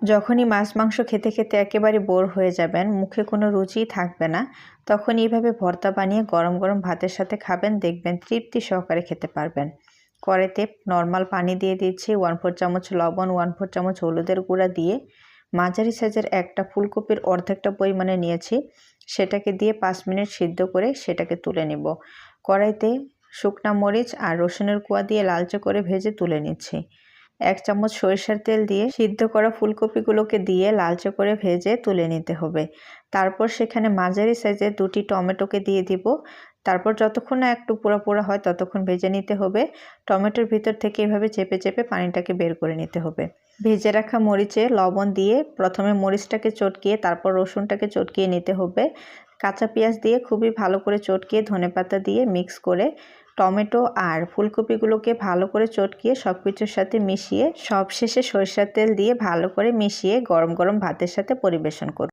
যখনই মাছ মাংস খেতে খেতে একেবারে বোর হয়ে যাবেন, মুখে কোনো রুচিই থাকবে না, তখন এইভাবে ভর্তা বানিয়ে গরম গরম ভাতের সাথে খাবেন, দেখবেন তৃপ্তি সহকারে খেতে পারবেন। কড়াইতে নর্মাল পানি দিয়ে দিচ্ছি, 1/4 চামচ লবণ, 1/4 চামচ হলুদের গুঁড়া দিয়ে মাঝারি সাইজের একটা ফুলকপির অর্ধেকটা পরিমাণে নিয়েছি, সেটাকে দিয়ে 5 মিনিট সিদ্ধ করে সেটাকে তুলে নিব। কড়াইতে শুকনা মরিচ আর রসুনের কোয়া দিয়ে লালচে করে ভেজে তুলে নিচ্ছি। 1 চামচ সরিষার তেল দিয়ে সিদ্ধ করা ফুলকপিগুলোকে দিয়ে লালচে করে ভেজে তুলে নিতে হবে। তারপর সেখানে মাঝারি সাইজের 2টি টমেটোকে দিয়ে দিব। তারপর যতক্ষণ না একটু পোড়া পোড়া হয় ততক্ষণ ভেজে নিতে হবে। টমেটোর ভিতর থেকে এভাবে চেপে চেপে পানিটাকে বের করে নিতে হবে। ভেজে রাখা মরিচে লবণ দিয়ে প্রথমে মরিচটাকে চটকিয়ে তারপর রসুনটাকে চটকিয়ে নিতে হবে। কাঁচা পেঁয়াজ দিয়ে খুবই ভালো করে চটকিয়ে ধনেপাতা দিয়ে মিক্স করে টমেটো আর ফুলকপিগুলোকে ভালো করে চটকিয়ে সব কিছুর সাথে মিশিয়ে সবশেষে সরিষার তেল দিয়ে ভালো করে মিশিয়ে গরম গরম ভাতের সাথে পরিবেশন করুন।